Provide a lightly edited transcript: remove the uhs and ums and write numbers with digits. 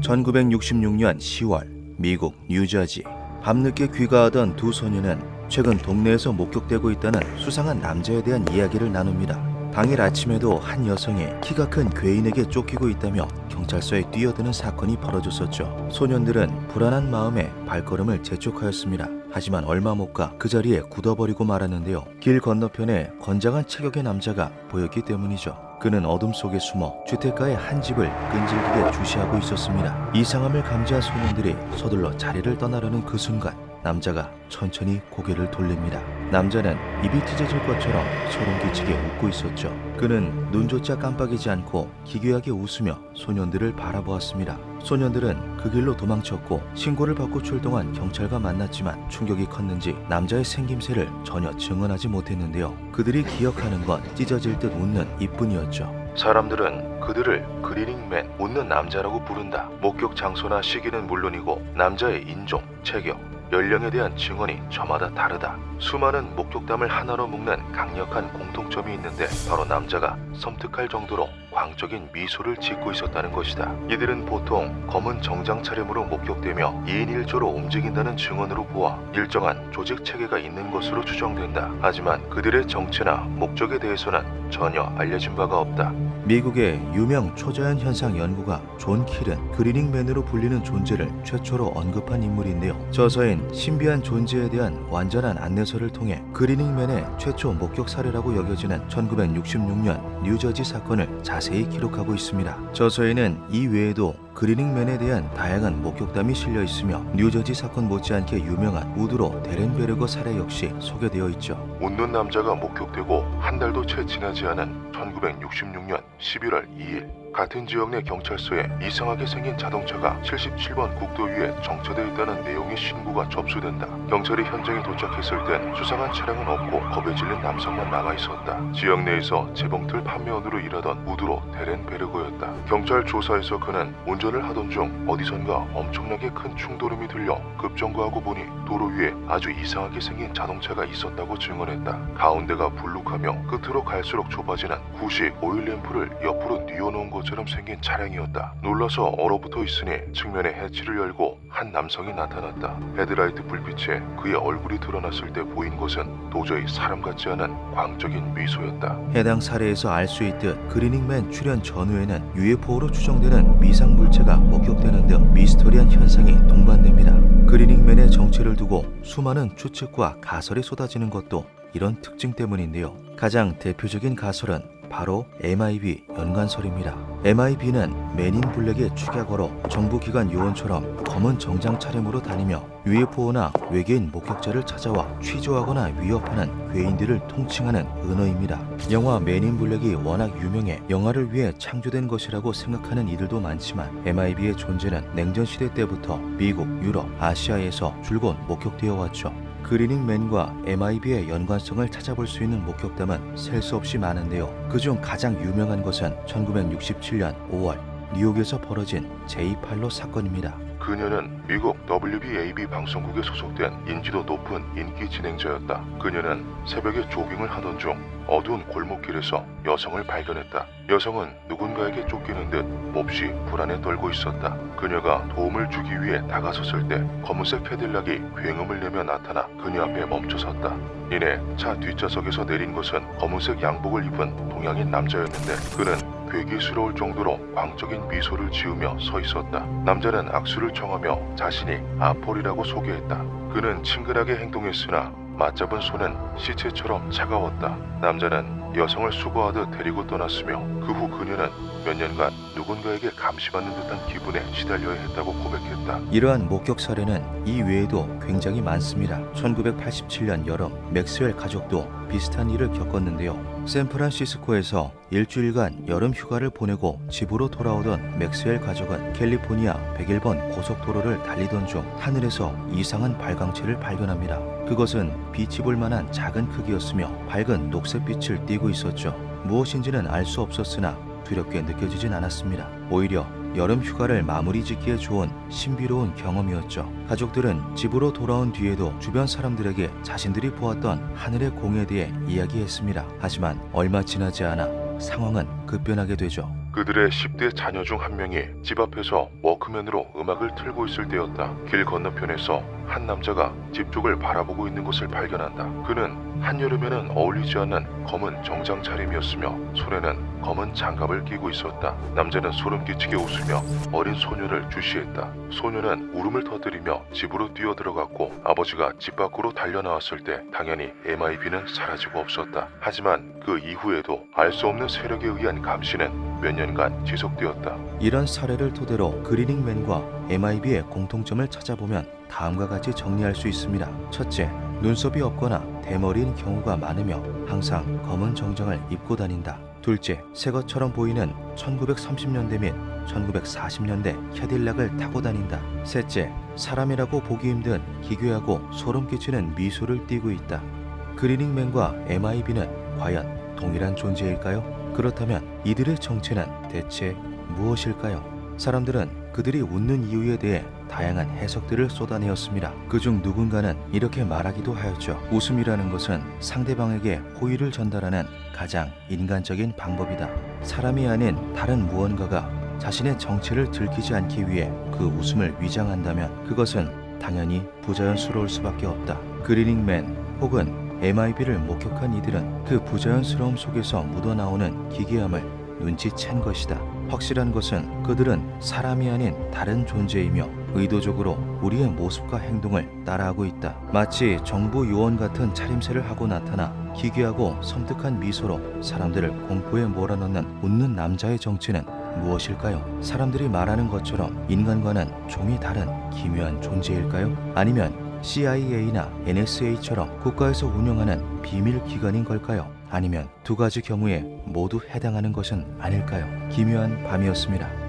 1966년 10월 미국 뉴저지. 밤늦게 귀가하던 두 소녀는 최근 동네에서 목격되고 있다는 수상한 남자에 대한 이야기를 나눕니다. 당일 아침에도 한 여성이 키가 큰 괴인에게 쫓기고 있다며 경찰서에 뛰어드는 사건이 벌어졌었죠. 소년들은 불안한 마음에 발걸음을 재촉하였습니다. 하지만 얼마 못 가 그 자리에 굳어버리고 말았는데요. 길 건너편에 건장한 체격의 남자가 보였기 때문이죠. 그는 어둠 속에 숨어 주택가의 한 집을 끈질기게 주시하고 있었습니다. 이상함을 감지한 소년들이 서둘러 자리를 떠나려는 그 순간 남자가 천천히 고개를 돌립니다. 남자는 입이 찢어질 것처럼 소름 끼치게 웃고 있었죠. 그는 눈조차 깜빡이지 않고 기괴하게 웃으며 소년들을 바라보았습니다. 소년들은 그 길로 도망쳤고 신고를 받고 출동한 경찰과 만났지만 충격이 컸는지 남자의 생김새를 전혀 증언하지 못했는데요. 그들이 기억하는 건 찢어질 듯 웃는 입뿐이었죠. 사람들은 그들을 그리닝맨, 웃는 남자라고 부른다. 목격 장소나 시기는 물론이고 남자의 인종, 체격, 연령에 대한 증언이 저마다 다르다. 수많은 목격담을 하나로 묶는 강력한 공통점이 있는데 바로 남자가 섬뜩할 정도로 광적인 미소를 짓고 있었다는 것이다. 이들은 보통 검은 정장 차림으로 목격되며 2인 1조로 움직인다는 증언으로 보아 일정한 조직 체계가 있는 것으로 추정된다. 하지만 그들의 정체나 목적에 대해서는 전혀 알려진 바가 없다. 미국의 유명 초자연 현상 연구가 존 킬은 그리닝맨으로 불리는 존재를 최초로 언급한 인물인데요. 저서인 신비한 존재에 대한 완전한 안내서를 통해 그리닝맨의 최초 목격 사례라고 여겨지는 1966년 뉴저지 사건을 자세히 기록하고 있습니다. 저서에는 이 외에도 그리닝맨에 대한 다양한 목격담이 실려 있으며 뉴저지 사건 못지않게 유명한 우드로 데렌베르거 사례 역시 소개되어 있죠. 웃는 남자가 목격되고 한 달도 채 지나지 않은 1966년 11월 2일 같은 지역 내 경찰서에 이상하게 생긴 자동차가 77번 국도 위에 정체되어 있다는 내용의 신고가 접수된다. 경찰이 현장에 도착했을 땐 수상한 차량은 없고 겁에 질린 남성만 남아있었다. 지역 내에서 재봉틀 판매원으로 일하던 우드로 데렌베르거였다. 경찰 조사에서 그는 운전을 하던 중 어디선가 엄청나게 큰 충돌음이 들려 급정거하고 보니 도로 위에 아주 이상하게 생긴 자동차가 있었다고 증언했다. 가운데가 불룩하며 끝으로 갈수록 좁아지는 구식 오일 램프를 옆으로 뉘어놓은 것처럼 생긴 차량이었다. 놀라서 얼어붙어 있으니 측면에 해치를 열고 한 남성이 나타났다. 헤드라이트 불빛에 그의 얼굴이 드러났을 때 보인 것은 도저히 사람 같지 않은 광적인 미소였다. 해당 사례에서 알 수 있듯 그리닝맨 출연 전후에는 UFO로 추정되는 미상 물체가 목격되는 등 미스터리한 현상이 동반됩니다. 그리닝맨의 정체를 두고 수많은 추측과 가설이 쏟아지는 것도 이런 특징 때문인데요. 가장 대표적인 가설은 바로 MIB 연관설입니다. MIB는 맨인 블랙의 축약어로 정부기관 요원처럼 검은 정장 차림으로 다니며 UFO나 외계인 목격자를 찾아와 취조하거나 위협하는 괴인들을 통칭하는 은어입니다. 영화 맨인 블랙이 워낙 유명해 영화를 위해 창조된 것이라고 생각하는 이들도 많지만 MIB의 존재는 냉전시대 때부터 미국, 유럽, 아시아에서 줄곧 목격되어 왔죠. 그리닝맨과 MIB의 연관성을 찾아볼 수 있는 목격담은 셀 수 없이 많은데요. 그중 가장 유명한 것은 1967년 5월 뉴욕에서 벌어진 J8로 사건입니다. 그녀는 미국 WBAB 방송국에 소속된 인지도 높은 인기 진행자였다. 그녀는 새벽에 조깅을 하던 중 어두운 골목길에서 여성을 발견했다. 여성은 누군가에게 쫓기는 듯 몹시 불안에 떨고 있었다. 그녀가 도움을 주기 위해 다가섰을 때 검은색 캐딜락이 굉음을 내며 나타나 그녀 앞에 멈춰섰다. 이내 차 뒷좌석에서 내린 것은 검은색 양복을 입은 동양인 남자였는데 그는 괴기스러울 정도로 광적인 미소를 지으며 서 있었다. 남자는 악수를 청하며 자신이 아폴이라고 소개했다. 그는 친근하게 행동했으나 맞잡은 손은 시체처럼 차가웠다. 남자는 여성을 수거하듯 데리고 떠났으며 그 후 그녀는 몇 년간 누군가에게 감시받는 듯한 기분에 시달려야 했다고 고백했다. 이러한 목격 사례는 이 외에도 굉장히 많습니다. 1987년 여름 맥스웰 가족도 비슷한 일을 겪었는데요. 샌프란시스코에서 일주일간 여름 휴가를 보내고 집으로 돌아오던 맥스웰 가족은 캘리포니아 101번 고속도로를 달리던 중 하늘에서 이상한 발광체를 발견합니다. 그것은 빛이 볼 만한 작은 크기였으며 밝은 녹색빛을 띠고 있었죠. 무엇인지는 알 수 없었으나 두렵게 느껴지진 않았습니다. 오히려 여름 휴가를 마무리 짓기에 좋은 신비로운 경험이었죠. 가족들은 집으로 돌아온 뒤에도 주변 사람들에게 자신들이 보았던 하늘의 공에 대해 이야기했습니다. 하지만 얼마 지나지 않아 상황은 급변하게 되죠. 그들의 10대 자녀 중 한 명이 집 앞에서 워크맨으로 음악을 틀고 있을 때였다. 길 건너편에서 한 남자가 집 쪽을 바라보고 있는 것을 발견한다. 그는 한여름에는 어울리지 않는 검은 정장 차림이었으며 손에는 검은 장갑을 끼고 있었다. 남자는 소름 끼치게 웃으며 어린 소녀를 주시했다. 소녀는 울음을 터뜨리며 집으로 뛰어들어갔고 아버지가 집 밖으로 달려나왔을 때 당연히 MIB는 사라지고 없었다. 하지만 그 이후에도 알 수 없는 세력에 의한 감시는 몇 년간 지속되었다. 이런 사례를 토대로 그리닝맨과 MIB의 공통점을 찾아보면 다음과 같이 정리할 수 있습니다. 첫째, 눈썹이 없거나 대머리인 경우가 많으며 항상 검은 정장을 입고 다닌다. 둘째, 새 것처럼 보이는 1930년대 및 1940년대 캐딜락을 타고 다닌다. 셋째, 사람이라고 보기 힘든 기괴하고 소름 끼치는 미소를 띠고 있다. 그리닝맨과 MIB는 과연 동일한 존재일까요? 그렇다면 이들의 정체는 대체 무엇일까요? 사람들은 그들이 웃는 이유에 대해 다양한 해석들을 쏟아내었습니다. 그중 누군가는 이렇게 말하기도 하였죠. 웃음이라는 것은 상대방에게 호의를 전달하는 가장 인간적인 방법이다. 사람이 아닌 다른 무언가가 자신의 정체를 들키지 않기 위해 그 웃음을 위장한다면 그것은 당연히 부자연스러울 수밖에 없다. 그리닝맨 혹은 MIB를 목격한 이들은 그 부자연스러움 속에서 묻어나오는 기괴함을 눈치챈 것이다. 확실한 것은 그들은 사람이 아닌 다른 존재이며 의도적으로 우리의 모습과 행동을 따라하고 있다. 마치 정부 요원 같은 차림새를 하고 나타나 기괴하고 섬뜩한 미소로 사람들을 공포에 몰아넣는 웃는 남자의 정체는 무엇일까요? 사람들이 말하는 것처럼 인간과는 종이 다른 기묘한 존재일까요? 아니면 CIA나 NSA처럼 국가에서 운영하는 비밀 기관인 걸까요? 아니면 두 가지 경우에 모두 해당하는 것은 아닐까요? 기묘한 밤이었습니다.